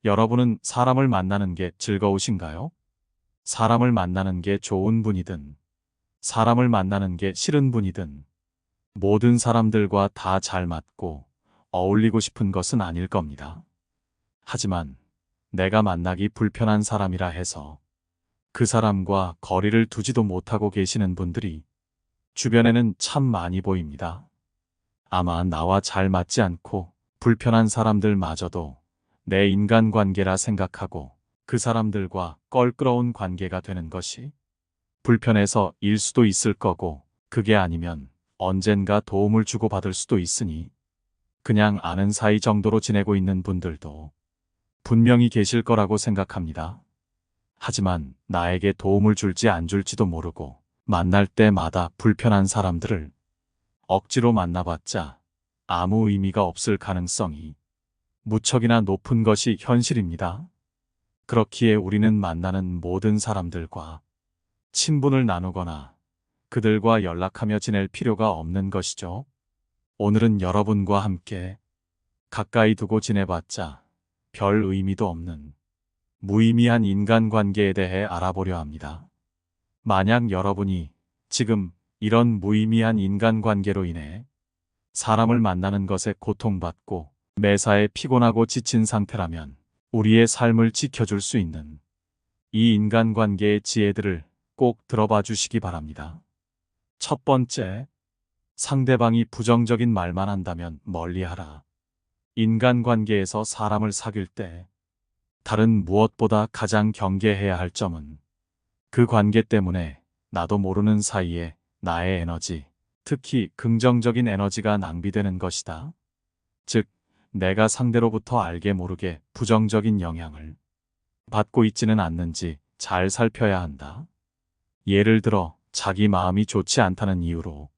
여러분은 사람을 만나는 게 즐거우신가요? 사람을 만나는 게 좋은 분이든, 사람을 만나는 게 싫은 분이든, 모든 사람들과 다 잘 맞고 어울리고 싶은 것은 아닐 겁니다. 하지만 내가 만나기 불편한 사람이라 해서 그 사람과 거리를 두지도 못하고 계시는 분들이 주변에는 참 많이 보입니다. 아마 나와 잘 맞지 않고 불편한 사람들마저도 내 인간관계라 생각하고 그 사람들과 껄끄러운 관계가 되는 것이 불편해서 일 수도 있을 거고, 그게 아니면 언젠가 도움을 주고받을 수도 있으니 그냥 아는 사이 정도로 지내고 있는 분들도 분명히 계실 거라고 생각합니다. 하지만 나에게 도움을 줄지 안 줄지도 모르고 만날 때마다 불편한 사람들을 억지로 만나봤자 아무 의미가 없을 가능성이 무척이나 높은 것이 현실입니다. 그렇기에 우리는 만나는 모든 사람들과 친분을 나누거나 그들과 연락하며 지낼 필요가 없는 것이죠. 오늘은 여러분과 함께 가까이 두고 지내봤자 별 의미도 없는 무의미한 인간관계에 대해 알아보려 합니다. 만약 여러분이 지금 이런 무의미한 인간관계로 인해 사람을 만나는 것에 고통받고 매사에 피곤하고 지친 상태라면 우리의 삶을 지켜줄 수 있는 이 인간관계의 지혜들을 꼭 들어봐 주시기 바랍니다. 첫 번째, 상대방이 부정적인 말만 한다면 멀리하라. 인간관계에서 사람을 사귈 때 다른 무엇보다 가장 경계해야 할 점은 그 관계 때문에 나도 모르는 사이에 나의 에너지, 특히 긍정적인 에너지가 낭비되는 것이다. 즉, 내가 상대로부터 알게 모르게 부정적인 영향을 받고 있지는 않는지 잘 살펴야 한다. 예를 들어 자기 마음이 좋지 않다는 이유로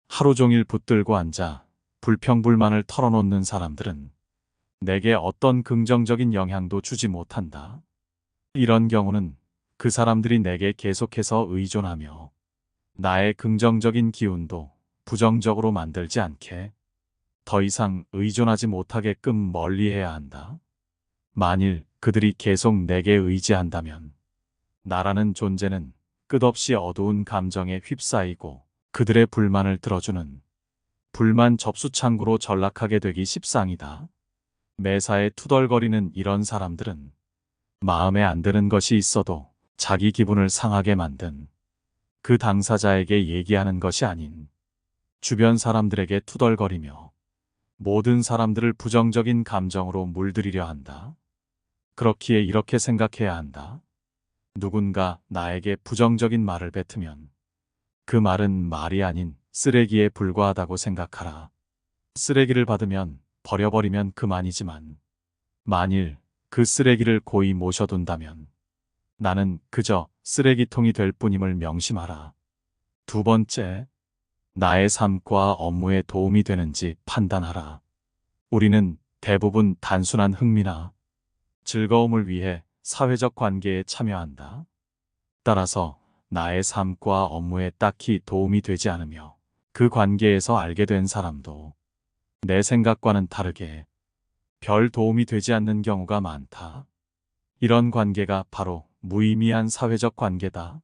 하루 종일 붙들고 앉아 불평불만을 털어놓는 사람들은 내게 어떤 긍정적인 영향도 주지 못한다. 이런 경우는 그 사람들이 내게 계속해서 의존하며 나의 긍정적인 기운도 부정적으로 만들지 않게 더 이상 의존하지 못하게끔 멀리해야 한다. 만일 그들이 계속 내게 의지한다면 나라는 존재는 끝없이 어두운 감정에 휩싸이고 그들의 불만을 들어주는 불만 접수창구로 전락하게 되기 십상이다. 매사에 투덜거리는 이런 사람들은 마음에 안 드는 것이 있어도 자기 기분을 상하게 만든 그 당사자에게 얘기하는 것이 아닌 주변 사람들에게 투덜거리며 모든 사람들을 부정적인 감정으로 물들이려 한다. 그렇기에 이렇게 생각해야 한다. 누군가 나에게 부정적인 말을 뱉으면 그 말은 말이 아닌 쓰레기에 불과하다고 생각하라. 쓰레기를 받으면 버려버리면 그만이지만 만일 그 쓰레기를 고이 모셔둔다면 나는 그저 쓰레기통이 될 뿐임을 명심하라. 두 번째, 나의 삶과 업무에 도움이 되는지 판단하라. 우리는 대부분 단순한 흥미나 즐거움을 위해 사회적 관계에 참여한다. 따라서 나의 삶과 업무에 딱히 도움이 되지 않으며 그 관계에서 알게 된 사람도 내 생각과는 다르게 별 도움이 되지 않는 경우가 많다. 이런 관계가 바로 무의미한 사회적 관계다.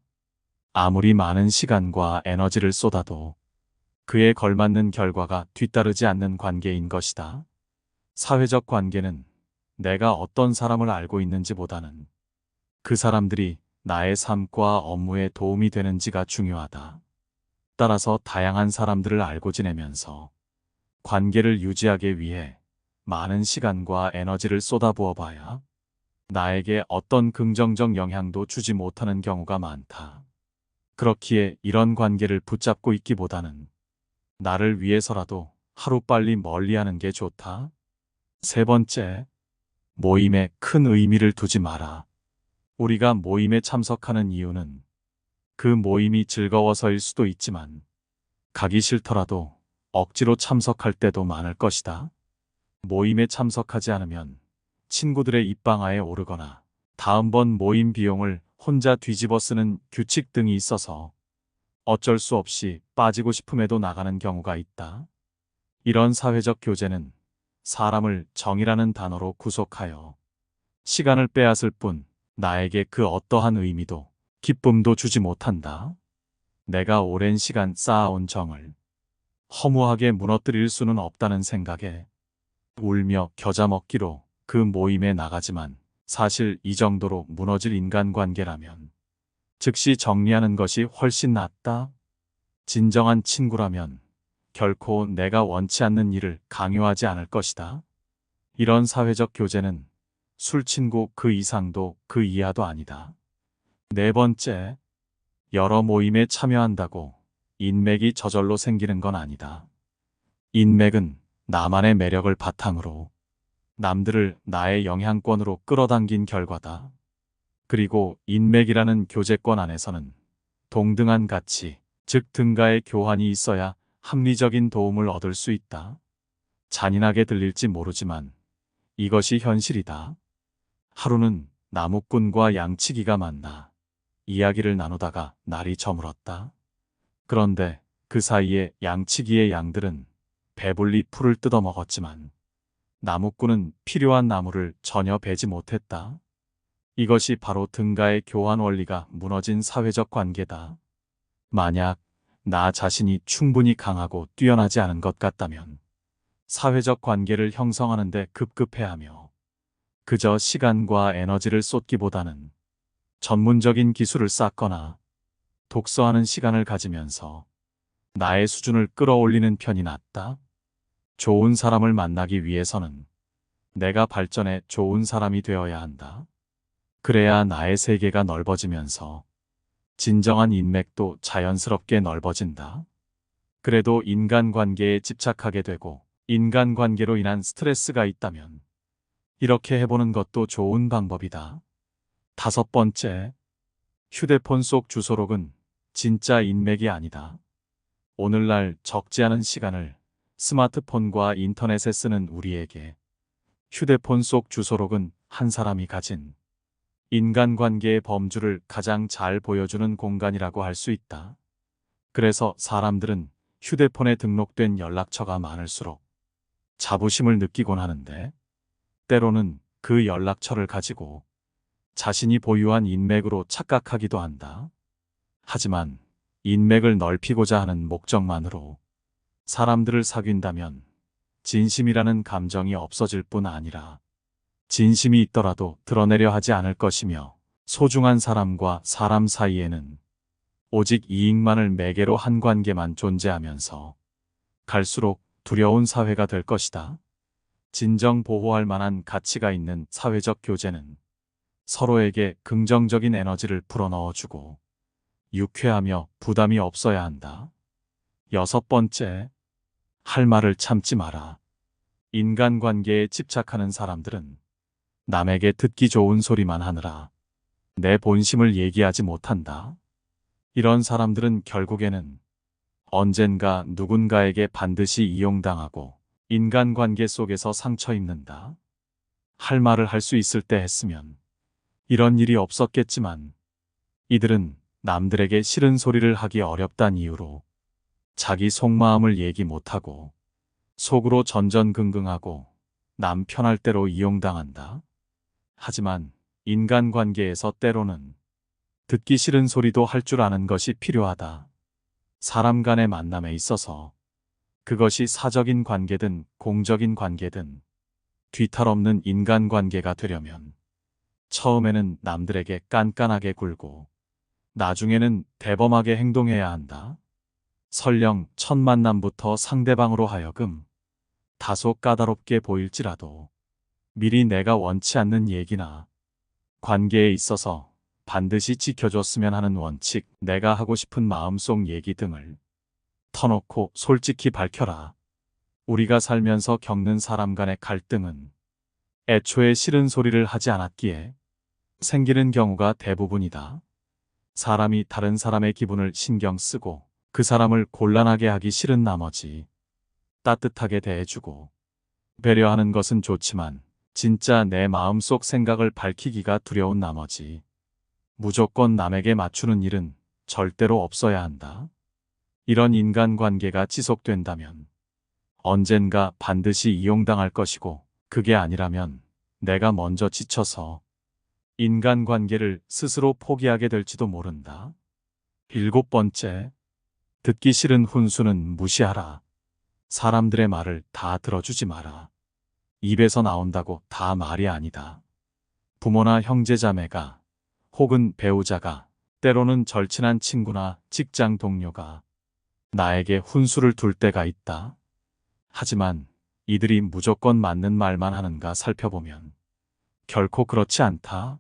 아무리 많은 시간과 에너지를 쏟아도 그에 걸맞는 결과가 뒤따르지 않는 관계인 것이다. 사회적 관계는 내가 어떤 사람을 알고 있는지보다는 그 사람들이 나의 삶과 업무에 도움이 되는지가 중요하다. 따라서 다양한 사람들을 알고 지내면서 관계를 유지하기 위해 많은 시간과 에너지를 쏟아부어 봐야 나에게 어떤 긍정적 영향도 주지 못하는 경우가 많다. 그렇기에 이런 관계를 붙잡고 있기보다는 나를 위해서라도 하루빨리 멀리하는 게 좋다. 세 번째, 모임에 큰 의미를 두지 마라. 우리가 모임에 참석하는 이유는 그 모임이 즐거워서일 수도 있지만 가기 싫더라도 억지로 참석할 때도 많을 것이다. 모임에 참석하지 않으면 친구들의 입방아에 오르거나 다음번 모임 비용을 혼자 뒤집어 쓰는 규칙 등이 있어서 어쩔 수 없이 빠지고 싶음에도 나가는 경우가 있다. 이런 사회적 교제는 사람을 정이라는 단어로 구속하여 시간을 빼앗을 뿐 나에게 그 어떠한 의미도 기쁨도 주지 못한다. 내가 오랜 시간 쌓아온 정을 허무하게 무너뜨릴 수는 없다는 생각에 울며 겨자 먹기로 그 모임에 나가지만 사실 이 정도로 무너질 인간관계라면 즉시 정리하는 것이 훨씬 낫다. 진정한 친구라면 결코 내가 원치 않는 일을 강요하지 않을 것이다. 이런 사회적 교제는 술친구 그 이상도 그 이하도 아니다. 네 번째, 여러 모임에 참여한다고 인맥이 저절로 생기는 건 아니다. 인맥은 나만의 매력을 바탕으로 남들을 나의 영향권으로 끌어당긴 결과다. 그리고 인맥이라는 교제권 안에서는 동등한 가치, 즉 등가의 교환이 있어야 합리적인 도움을 얻을 수 있다. 잔인하게 들릴지 모르지만 이것이 현실이다. 하루는 나무꾼과 양치기가 만나 이야기를 나누다가 날이 저물었다. 그런데 그 사이에 양치기의 양들은 배불리 풀을 뜯어 먹었지만 나무꾼은 필요한 나무를 전혀 베지 못했다. 이것이 바로 등가의 교환 원리가 무너진 사회적 관계다. 만약 나 자신이 충분히 강하고 뛰어나지 않은 것 같다면 사회적 관계를 형성하는 데 급급해하며 그저 시간과 에너지를 쏟기보다는 전문적인 기술을 쌓거나 독서하는 시간을 가지면서 나의 수준을 끌어올리는 편이 낫다. 좋은 사람을 만나기 위해서는 내가 발전해 좋은 사람이 되어야 한다. 그래야 나의 세계가 넓어지면서 진정한 인맥도 자연스럽게 넓어진다. 그래도 인간관계에 집착하게 되고 인간관계로 인한 스트레스가 있다면 이렇게 해보는 것도 좋은 방법이다. 다섯 번째, 휴대폰 속 주소록은 진짜 인맥이 아니다. 오늘날 적지 않은 시간을 스마트폰과 인터넷에 쓰는 우리에게 휴대폰 속 주소록은 한 사람이 가진 인간관계의 범주를 가장 잘 보여주는 공간이라고 할 수 있다. 그래서 사람들은 휴대폰에 등록된 연락처가 많을수록 자부심을 느끼곤 하는데 때로는 그 연락처를 가지고 자신이 보유한 인맥으로 착각하기도 한다. 하지만 인맥을 넓히고자 하는 목적만으로 사람들을 사귄다면 진심이라는 감정이 없어질 뿐 아니라 진심이 있더라도 드러내려 하지 않을 것이며 소중한 사람과 사람 사이에는 오직 이익만을 매개로 한 관계만 존재하면서 갈수록 두려운 사회가 될 것이다. 진정 보호할 만한 가치가 있는 사회적 교제는 서로에게 긍정적인 에너지를 불어넣어주고 유쾌하며 부담이 없어야 한다. 여섯 번째, 할 말을 참지 마라. 인간관계에 집착하는 사람들은 남에게 듣기 좋은 소리만 하느라 내 본심을 얘기하지 못한다. 이런 사람들은 결국에는 언젠가 누군가에게 반드시 이용당하고 인간관계 속에서 상처 입는다. 할 말을 할 수 있을 때 했으면 이런 일이 없었겠지만 이들은 남들에게 싫은 소리를 하기 어렵단 이유로 자기 속마음을 얘기 못하고 속으로 전전긍긍하고 남 편할 대로 이용당한다. 하지만 인간관계에서 때로는 듣기 싫은 소리도 할 줄 아는 것이 필요하다. 사람 간의 만남에 있어서 그것이 사적인 관계든 공적인 관계든 뒤탈 없는 인간관계가 되려면 처음에는 남들에게 깐깐하게 굴고 나중에는 대범하게 행동해야 한다. 설령 첫 만남부터 상대방으로 하여금 다소 까다롭게 보일지라도 미리 내가 원치 않는 얘기나 관계에 있어서 반드시 지켜줬으면 하는 원칙, 내가 하고 싶은 마음속 얘기 등을 터놓고 솔직히 밝혀라. 우리가 살면서 겪는 사람 간의 갈등은 애초에 싫은 소리를 하지 않았기에 생기는 경우가 대부분이다. 사람이 다른 사람의 기분을 신경 쓰고 그 사람을 곤란하게 하기 싫은 나머지 따뜻하게 대해주고 배려하는 것은 좋지만 진짜 내 마음속 생각을 밝히기가 두려운 나머지 무조건 남에게 맞추는 일은 절대로 없어야 한다. 이런 인간관계가 지속된다면 언젠가 반드시 이용당할 것이고 그게 아니라면 내가 먼저 지쳐서 인간관계를 스스로 포기하게 될지도 모른다. 7번째, 듣기 싫은 훈수는 무시하라. 사람들의 말을 다 들어주지 마라. 입에서 나온다고 다 말이 아니다. 부모나 형제자매가 혹은 배우자가 때로는 절친한 친구나 직장 동료가 나에게 훈수를 둘 때가 있다. 하지만 이들이 무조건 맞는 말만 하는가 살펴보면 결코 그렇지 않다.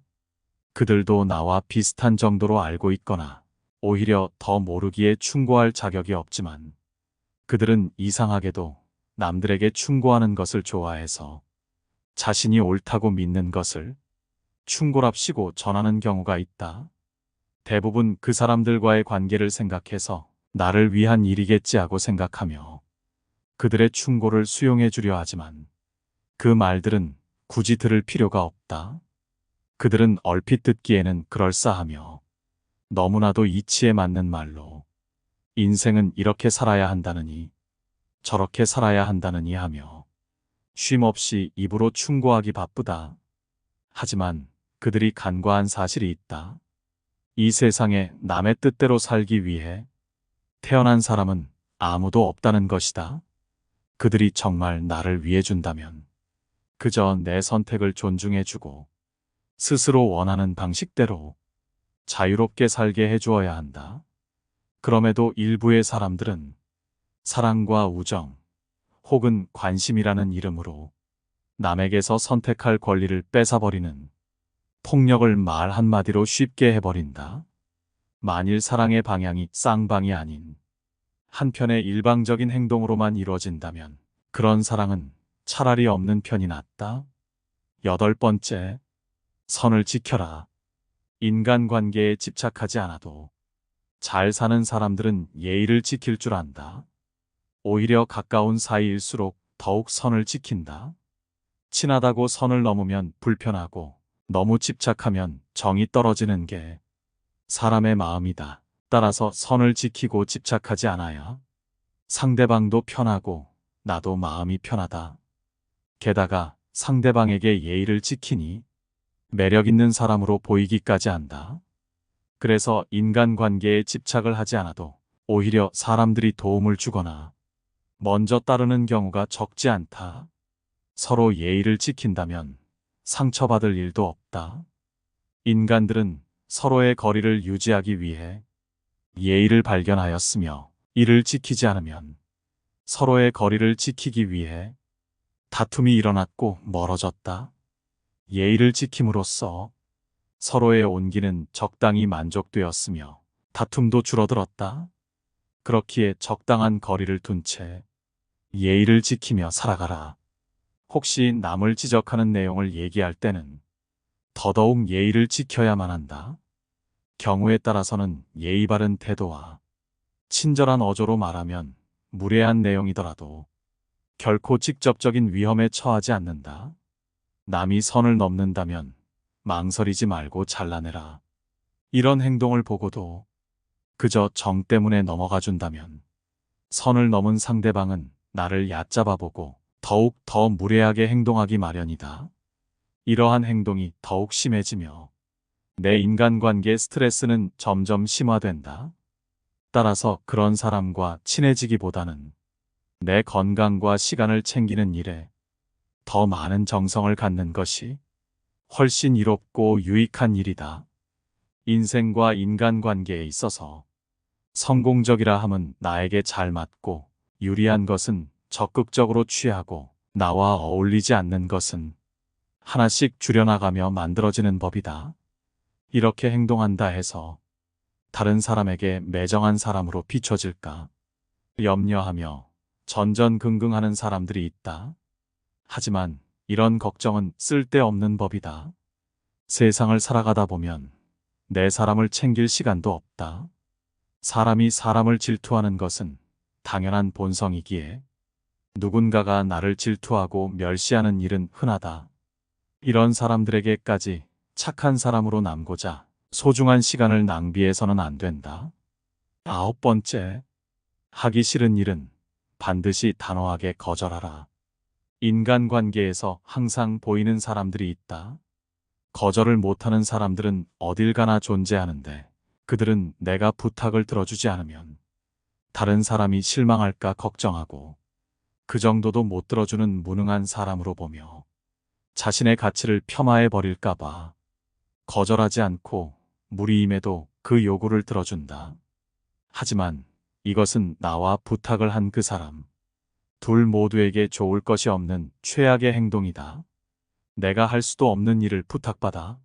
그들도 나와 비슷한 정도로 알고 있거나 오히려 더 모르기에 충고할 자격이 없지만 그들은 이상하게도 남들에게 충고하는 것을 좋아해서 자신이 옳다고 믿는 것을 충고랍시고 전하는 경우가 있다. 대부분 그 사람들과의 관계를 생각해서 나를 위한 일이겠지 하고 생각하며 그들의 충고를 수용해 주려 하지만 그 말들은 굳이 들을 필요가 없다. 그들은 얼핏 듣기에는 그럴싸하며 너무나도 이치에 맞는 말로 인생은 이렇게 살아야 한다느니 저렇게 살아야 한다느니 하며 쉼없이 입으로 충고하기 바쁘다. 하지만 그들이 간과한 사실이 있다. 이 세상에 남의 뜻대로 살기 위해 태어난 사람은 아무도 없다는 것이다. 그들이 정말 나를 위해 준다면 그저 내 선택을 존중해주고 스스로 원하는 방식대로 자유롭게 살게 해주어야 한다. 그럼에도 일부의 사람들은 사랑과 우정 혹은 관심이라는 이름으로 남에게서 선택할 권리를 뺏어버리는 폭력을 말 한마디로 쉽게 해버린다. 만일 사랑의 방향이 쌍방이 아닌 한편의 일방적인 행동으로만 이루어진다면 그런 사랑은 차라리 없는 편이 낫다. 8번째, 선을 지켜라. 인간관계에 집착하지 않아도 잘 사는 사람들은 예의를 지킬 줄 안다. 오히려 가까운 사이일수록 더욱 선을 지킨다. 친하다고 선을 넘으면 불편하고 너무 집착하면 정이 떨어지는 게 사람의 마음이다. 따라서 선을 지키고 집착하지 않아야 상대방도 편하고 나도 마음이 편하다. 게다가 상대방에게 예의를 지키니 매력 있는 사람으로 보이기까지 한다. 그래서 인간관계에 집착을 하지 않아도 오히려 사람들이 도움을 주거나 먼저 따르는 경우가 적지 않다. 서로 예의를 지킨다면 상처받을 일도 없다. 인간들은 서로의 거리를 유지하기 위해 예의를 발견하였으며 이를 지키지 않으면 서로의 거리를 지키기 위해 다툼이 일어났고 멀어졌다. 예의를 지킴으로써 서로의 온기는 적당히 만족되었으며 다툼도 줄어들었다. 그렇기에 적당한 거리를 둔 채 예의를 지키며 살아가라. 혹시 남을 지적하는 내용을 얘기할 때는 더더욱 예의를 지켜야만 한다. 경우에 따라서는 예의 바른 태도와 친절한 어조로 말하면 무례한 내용이더라도 결코 직접적인 위험에 처하지 않는다. 남이 선을 넘는다면 망설이지 말고 잘라내라. 이런 행동을 보고도 그저 정 때문에 넘어가 준다면 선을 넘은 상대방은 나를 얕잡아 보고 더욱 더 무례하게 행동하기 마련이다. 이러한 행동이 더욱 심해지며 내 인간관계 스트레스는 점점 심화된다. 따라서 그런 사람과 친해지기보다는 내 건강과 시간을 챙기는 일에 더 많은 정성을 갖는 것이 훨씬 이롭고 유익한 일이다. 인생과 인간관계에 있어서 성공적이라 함은 나에게 잘 맞고 유리한 것은 적극적으로 취하고 나와 어울리지 않는 것은 하나씩 줄여나가며 만들어지는 법이다. 이렇게 행동한다 해서 다른 사람에게 매정한 사람으로 비춰질까 염려하며 전전긍긍하는 사람들이 있다. 하지만 이런 걱정은 쓸데없는 법이다. 세상을 살아가다 보면 내 사람을 챙길 시간도 없다. 사람이 사람을 질투하는 것은 당연한 본성이기에 누군가가 나를 질투하고 멸시하는 일은 흔하다. 이런 사람들에게까지 착한 사람으로 남고자 소중한 시간을 낭비해서는 안 된다. 9번째, 하기 싫은 일은 반드시 단호하게 거절하라. 인간관계에서 항상 보이는 사람들이 있다. 거절을 못하는 사람들은 어딜 가나 존재하는데 그들은 내가 부탁을 들어주지 않으면 다른 사람이 실망할까 걱정하고 그 정도도 못 들어주는 무능한 사람으로 보며 자신의 가치를 폄하해 버릴까봐 거절하지 않고 무리임에도 그 요구를 들어준다. 하지만 이것은 나와 부탁을 한 그 사람, 둘 모두에게 좋을 것이 없는 최악의 행동이다. 내가 할 수도 없는 일을 부탁받아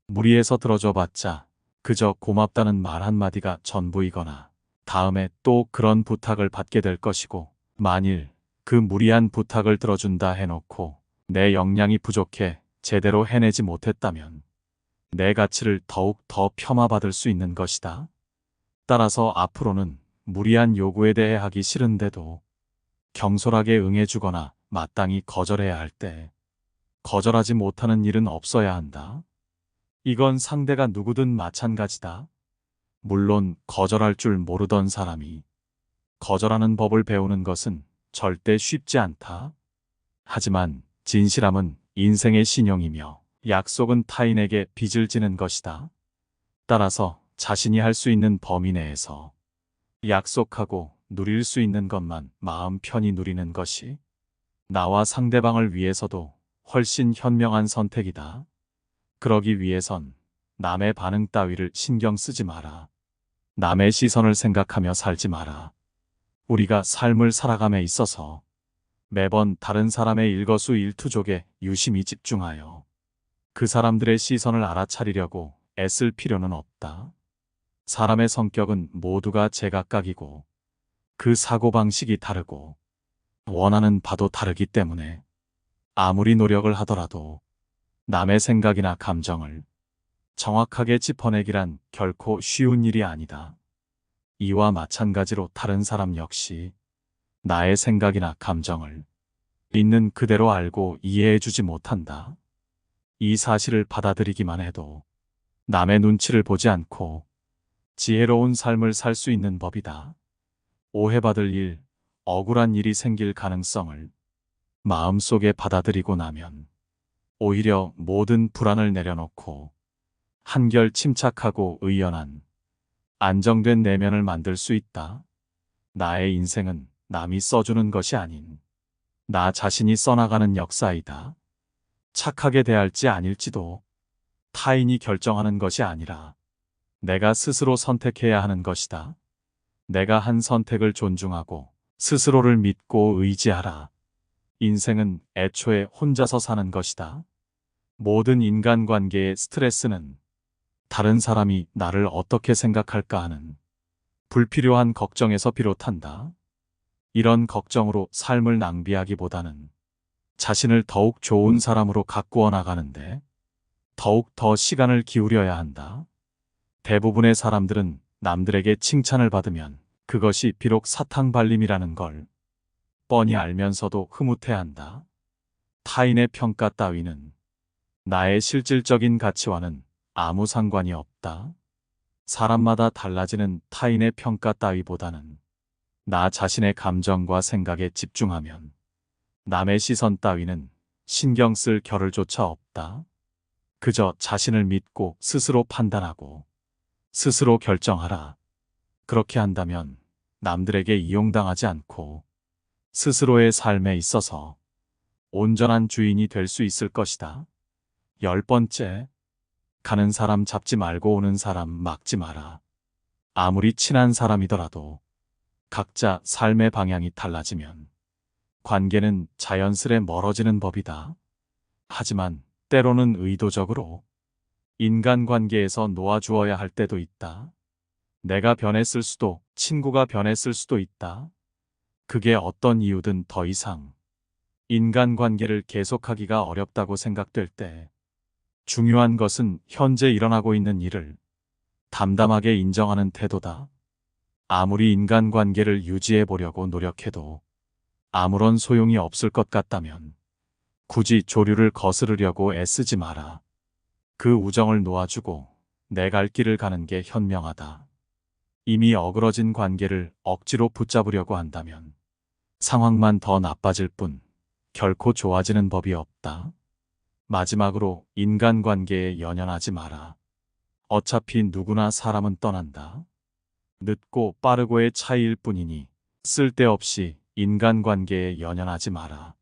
무리해서 들어줘봤자 그저 고맙다는 말 한마디가 전부이거나 다음에 또 그런 부탁을 받게 될 것이고 만일 그 무리한 부탁을 들어준다 해놓고 내 역량이 부족해 제대로 해내지 못했다면 내 가치를 더욱 더 폄하받을 수 있는 것이다. 따라서 앞으로는 무리한 요구에 대해 하기 싫은데도 경솔하게 응해주거나 마땅히 거절해야 할 때 거절하지 못하는 일은 없어야 한다. 이건 상대가 누구든 마찬가지다. 물론 거절할 줄 모르던 사람이 거절하는 법을 배우는 것은 절대 쉽지 않다. 하지만 진실함은 인생의 신용이며 약속은 타인에게 빚을 지는 것이다. 따라서 자신이 할 수 있는 범위 내에서 약속하고 누릴 수 있는 것만 마음 편히 누리는 것이 나와 상대방을 위해서도 훨씬 현명한 선택이다. 그러기 위해선 남의 반응 따위를 신경 쓰지 마라. 남의 시선을 생각하며 살지 마라. 우리가 삶을 살아감에 있어서 매번 다른 사람의 일거수일투족에 유심히 집중하여 그 사람들의 시선을 알아차리려고 애쓸 필요는 없다. 사람의 성격은 모두가 제각각이고 그 사고방식이 다르고 원하는 바도 다르기 때문에 아무리 노력을 하더라도 남의 생각이나 감정을 정확하게 짚어내기란 결코 쉬운 일이 아니다. 이와 마찬가지로 다른 사람 역시 나의 생각이나 감정을 있는 그대로 알고 이해해주지 못한다. 이 사실을 받아들이기만 해도 남의 눈치를 보지 않고 지혜로운 삶을 살 수 있는 법이다. 오해받을 일, 억울한 일이 생길 가능성을 마음속에 받아들이고 나면 오히려 모든 불안을 내려놓고 한결 침착하고 의연한 안정된 내면을 만들 수 있다. 나의 인생은 남이 써주는 것이 아닌 나 자신이 써나가는 역사이다. 착하게 대할지 아닐지도 타인이 결정하는 것이 아니라 내가 스스로 선택해야 하는 것이다. 내가 한 선택을 존중하고 스스로를 믿고 의지하라. 인생은 애초에 혼자서 사는 것이다. 모든 인간관계의 스트레스는 다른 사람이 나를 어떻게 생각할까 하는 불필요한 걱정에서 비롯한다. 이런 걱정으로 삶을 낭비하기보다는 자신을 더욱 좋은 사람으로 가꾸어 나가는데 더욱 더 시간을 기울여야 한다. 대부분의 사람들은 남들에게 칭찬을 받으면 그것이 비록 사탕발림이라는 걸 뻔히 알면서도 흐뭇해한다. 타인의 평가 따위는 나의 실질적인 가치와는 아무 상관이 없다. 사람마다 달라지는 타인의 평가 따위보다는 나 자신의 감정과 생각에 집중하면 남의 시선 따위는 신경 쓸 겨를조차 없다. 그저 자신을 믿고 스스로 판단하고 스스로 결정하라. 그렇게 한다면 남들에게 이용당하지 않고 스스로의 삶에 있어서 온전한 주인이 될 수 있을 것이다. 10번째, 가는 사람 잡지 말고 오는 사람 막지 마라. 아무리 친한 사람이더라도 각자 삶의 방향이 달라지면 관계는 자연스레 멀어지는 법이다. 하지만 때로는 의도적으로 인간관계에서 놓아주어야 할 때도 있다. 내가 변했을 수도, 친구가 변했을 수도 있다. 그게 어떤 이유든 더 이상 인간관계를 계속하기가 어렵다고 생각될 때 중요한 것은 현재 일어나고 있는 일을 담담하게 인정하는 태도다. 아무리 인간관계를 유지해 보려고 노력해도 아무런 소용이 없을 것 같다면 굳이 조류를 거스르려고 애쓰지 마라. 그 우정을 놓아주고 내 갈 길을 가는 게 현명하다. 이미 어그러진 관계를 억지로 붙잡으려고 한다면 상황만 더 나빠질 뿐 결코 좋아지는 법이 없다. 마지막으로 인간관계에 연연하지 마라. 어차피 누구나 사람은 떠난다. 늦고 빠르고의 차이일 뿐이니 쓸데없이 인간관계에 연연하지 마라.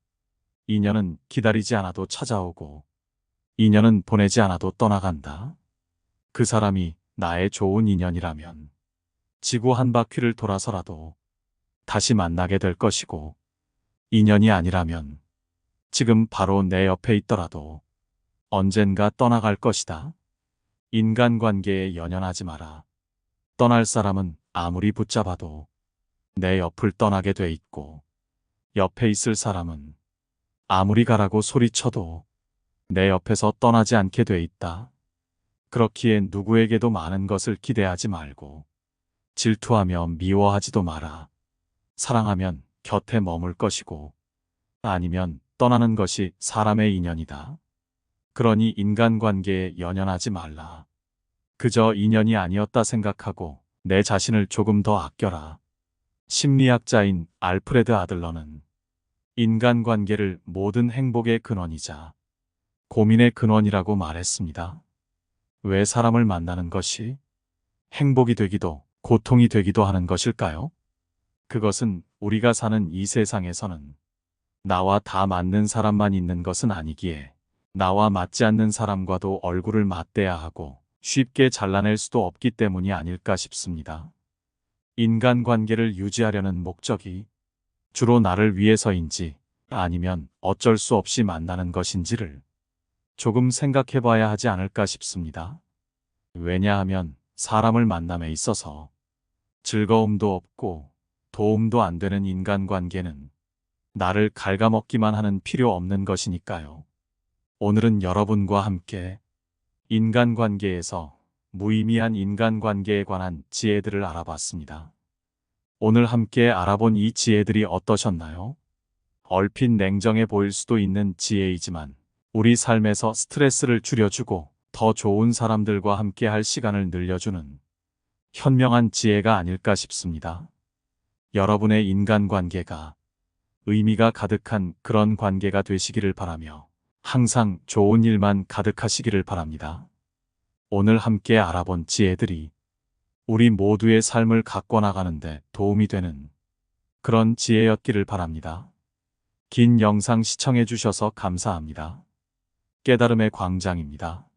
인연은 기다리지 않아도 찾아오고 인연은 보내지 않아도 떠나간다. 그 사람이 나의 좋은 인연이라면 지구 한 바퀴를 돌아서라도 다시 만나게 될 것이고 인연이 아니라면 지금 바로 내 옆에 있더라도 언젠가 떠나갈 것이다. 인간관계에 연연하지 마라. 떠날 사람은 아무리 붙잡아도 내 옆을 떠나게 돼 있고 옆에 있을 사람은 아무리 가라고 소리쳐도 내 옆에서 떠나지 않게 돼 있다. 그렇기에 누구에게도 많은 것을 기대하지 말고 질투하며 미워하지도 마라. 사랑하면 곁에 머물 것이고 아니면 떠나는 것이 사람의 인연이다. 그러니 인간관계에 연연하지 말라. 그저 인연이 아니었다 생각하고 내 자신을 조금 더 아껴라. 심리학자인 알프레드 아들러는 인간관계를 모든 행복의 근원이자 고민의 근원이라고 말했습니다. 왜 사람을 만나는 것이 행복이 되기도 고통이 되기도 하는 것일까요? 그것은 우리가 사는 이 세상에서는 나와 다 맞는 사람만 있는 것은 아니기에 나와 맞지 않는 사람과도 얼굴을 맞대야 하고 쉽게 잘라낼 수도 없기 때문이 아닐까 싶습니다. 인간관계를 유지하려는 목적이 주로 나를 위해서인지 아니면 어쩔 수 없이 만나는 것인지를 조금 생각해 봐야 하지 않을까 싶습니다. 왜냐하면 사람을 만남에 있어서 즐거움도 없고 도움도 안 되는 인간관계는 나를 갉아먹기만 하는 필요 없는 것이니까요. 오늘은 여러분과 함께 인간관계에서 무의미한 인간관계에 관한 지혜들을 알아봤습니다. 오늘 함께 알아본 이 지혜들이 어떠셨나요? 얼핏 냉정해 보일 수도 있는 지혜이지만 우리 삶에서 스트레스를 줄여주고 더 좋은 사람들과 함께 할 시간을 늘려주는 현명한 지혜가 아닐까 싶습니다. 여러분의 인간관계가 의미가 가득한 그런 관계가 되시기를 바라며 항상 좋은 일만 가득하시기를 바랍니다. 오늘 함께 알아본 지혜들이 우리 모두의 삶을 가꿔나가는데 도움이 되는 그런 지혜였기를 바랍니다. 긴 영상 시청해 주셔서 감사합니다. 깨달음의 광장입니다.